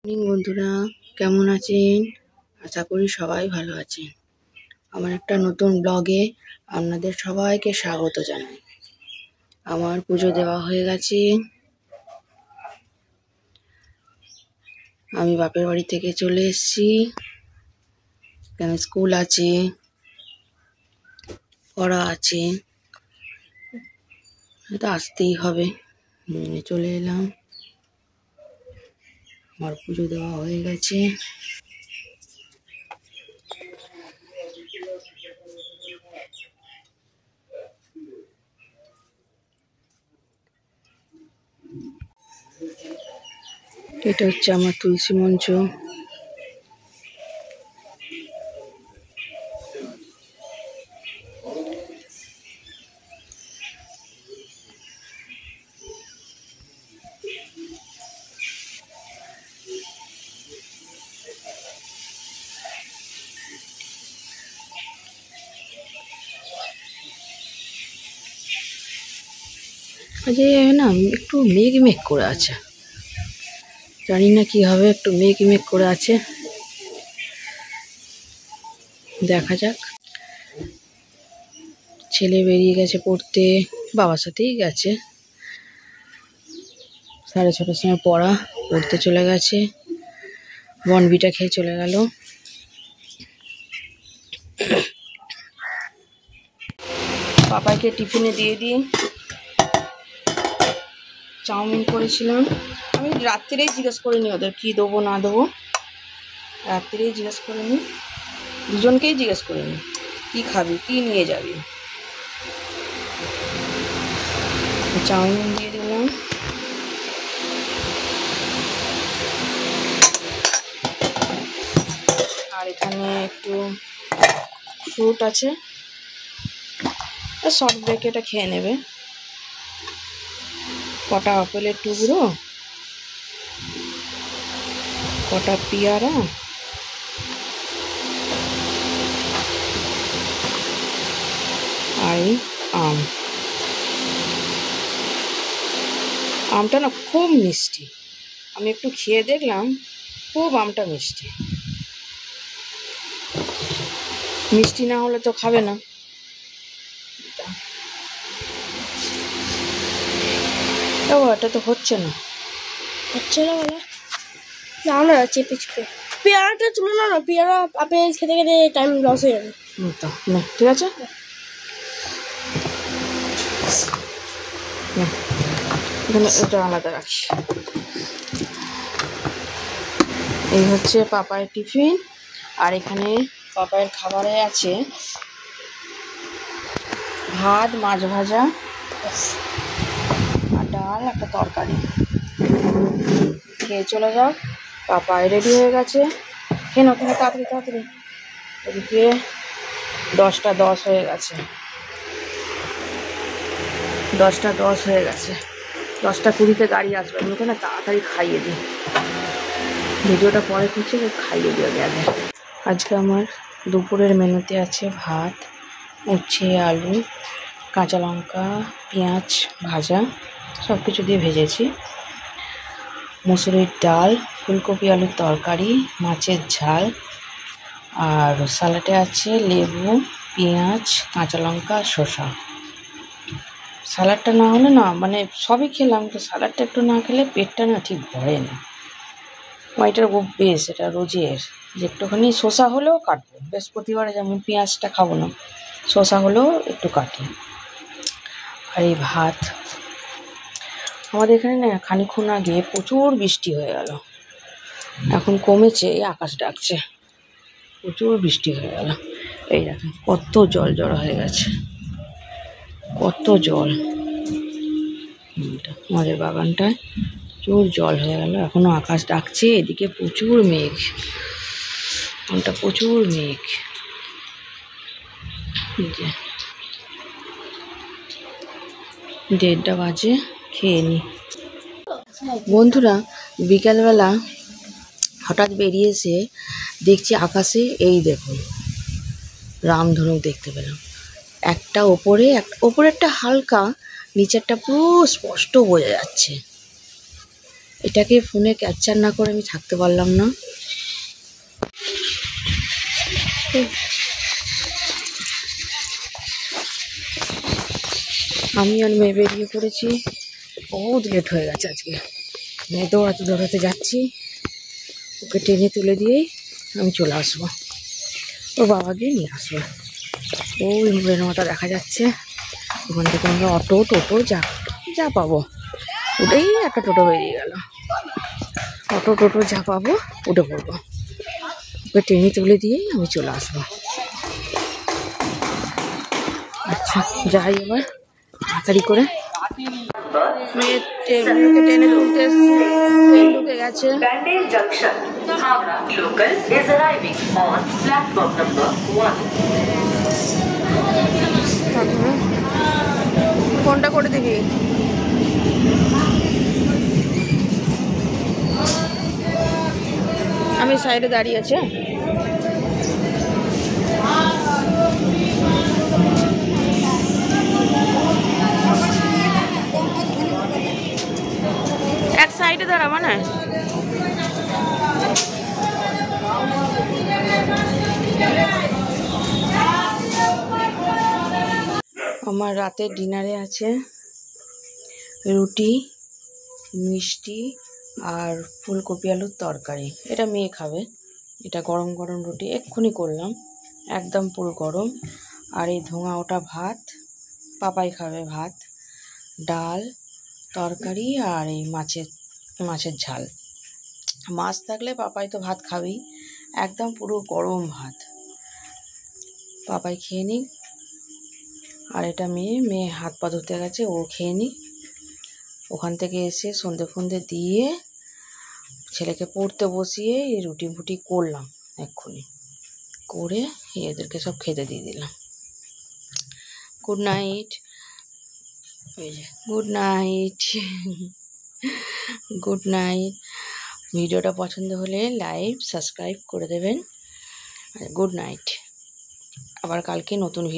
Morning বন্ধুরা, কেমন আছেন? আশা করি সবাই ভালো আছেন। আমার একটা নতুন ব্লগে আপনাদের সবাইকে স্বাগত জানাই। আমার পুজো দেওয়া হয়ে গেছে। আমি বাপের বাড়ি থেকে চলে এসেছি। কেন স্কুল আছে, পড়া আছে, এটা আসতেই হবে। চলে এলাম। আমার পুজো দেওয়া হয়ে গেছে। এটা হচ্ছে আমার তুলসী মঞ্চ। আজকে না একটু মেঘ মেঘ করে আছে, জানি না কি হবে। একটু মেঘ মেঘ করে আছে, দেখা যাক। ছেলে বেরিয়ে গেছে পড়তে, বাবার সাথেই গেছে। 6:30টার সময় পড়তে চলে গেছে। বনবিটা খেয়ে চলে গেল। পাপাইকে টিফিনে দিয়ে দিই। চাউমিন করেছিলাম। আমি রাত্রিরেই জিজ্ঞেস করিনি ওদের কি দেবো না দেবো, রাত্রিরেই জিজ্ঞেস করিনি, দুজনকেই জিজ্ঞেস করিনি কি খাবি, কি নিয়ে যাবি। চাউমিন দিয়ে দিলাম। আর এখানে একটু ফ্রুট আছে, শর্ট ব্রেক, এটা খেয়ে নেবে। কটা আপেলের টুকরো, কটা পেয়ারা, আর আম। আমটা না খুব মিষ্টি, আমি একটু খেয়ে দেখলাম, খুব আমটা মিষ্টি। মিষ্টি না হলে তো খাবে না। এটা তো হচ্ছে না বলে না চেপে চেপে পেয়ারাটা তুলে না, পেয়ারা আপেল খেতে খেতে টাইম লস হয়ে যাবে। না ঠিক আছে, এখানে এটা আলাদা রাখি। এই হচ্ছে পাপায়ের টিফিন। আর এখানে পাপায়ের খাবারে আছে ভাত, মাছ ভাজা, আর ডাল, একটা তরকারি। খেয়ে চলে যাও। পাপাই রেডি হয়ে গেছে। কেন তাড়াতাড়ি তাড়াতাড়ি। এদিকে 10:10 হয়ে গেছে। 10:10 হয়ে গেছে। 10:20 গাড়ি আসবে। আমি ওকে না তাড়াতাড়ি খাইয়ে দিই। ভিডিওটা পরে করছি, খাইয়ে দিও আগে। আজকে আমার দুপুরের মেনুতে আছে ভাত, উচ্ছে, আলু, কাঁচা লঙ্কা, পেঁয়াজ ভাজা, সব কিছু দিয়ে ভেজেছি। মুসুরির ডাল, ফুলকপি আলুর তরকারি, মাছের ঝাল, আর স্যালাডে আছে লেবু, পেঁয়াজ, কাঁচা লঙ্কা, শসা। স্যালাডটা না হলে না, মানে সবই খেলাম, তো স্যালাডটা একটু না খেলে পেটটা না ঠিক ভরে না। এটার বেশ, এটা রোজের যে একটুখানি শসা হলেও কাটবো। বৃহস্পতিবারে যেমন পেঁয়াজটা খাবো না, শসা হলেও একটু কাটি। আর এই ভাত। আমাদের এখানে না খানিকক্ষণ আগে প্রচুর বৃষ্টি হয়ে গেল, এখন কমেছে, এই আকাশ ডাকছে। প্রচুর বৃষ্টি হয়ে গেল। এই দেখেন কত জল জড়ো হয়ে গেছে, কত জল। আমাদের বাগানটায় প্রচুর জল হয়ে গেল, এখনো আকাশ ডাকছে। এদিকে প্রচুর মেঘ, ওটা প্রচুর মেঘ। 1:30 বাজে, খেয়ে নি। বন্ধুরা, বিকালবেলা হঠাৎ বেরিয়ে এসে দেখছি আকাশে, এই দেখুন রামধনু দেখতে পেলাম। একটা ওপরেরটা হালকা, নিচেরটা পুরো স্পষ্ট বোঝা যাচ্ছে। এটাকে ফোনে ক্যাপচার না করে আমি থাকতে পারলাম না। আমি আর মেয়ে বেরিয়ে পড়েছি, বহুত লেট হয়ে গেছে আজকে। মেয়ে দৌড়াতে দৌড়াতে যাচ্ছি, ওকে টেনে তুলে দিয়েই আমি চলে আসবো, ওর বাবা গিয়ে নিয়ে আসবো। ওই রেনোটা দেখা যাচ্ছে, ওখান থেকে আমরা অটো টোটো যা যা পাবো উঠেই, একটা টোটো বেরিয়ে গেল, অটো টোটো যা পাবো উঠে পড়বো, ওকে টেনে তুলে দিয়েই আমি চলে আসবো। আচ্ছা যাই এবার তাড়াতাড়ি করে। মেয়েকে টেনে তুলতে ট্রেন ঢুকে গেছে। Bandel Junction, Howrah local is arriving on platform number 1. ফোনটা করে দিবি। আমি সাইডে দাঁড়িয়ে আছি। এক সাইডে দাঁড়াবো না। আমার রাতের ডিনারে আছে রুটি, মিষ্টি আর ফুলকপি আলুর তরকারি। এটা মেয়ে খাবে। এটা গরম গরম রুটি এক্ষুনি করলাম, একদম পুরো গরম। আর এই ধোঁয়া ওটা ভাত, পাপাই খাবে ভাত, ডাল, তরকারি আর এই মাছের ঝাল। মাছ থাকলে পাপাই তো ভাত খাবেই, একদম পুরো গরম ভাত। পাপাই খেয়ে নিক, আর এটা মেয়ে হাত পা ধুতে গেছে, ও খেয়ে নিক। ওখান থেকে এসে সন্ধে ফন্দে দিয়ে ছেলেকে পড়তে বসিয়ে এই রুটি ফুটি করলাম এক্ষুনি, করে এদেরকে সব খেতে দিয়ে দিলাম। Good night, good night, good night. ভিডিওটা পছন্দ হলে লাইক সাবস্ক্রাইব করে দেবেন। Good night. আবার কালকে নতুন ভিডিও।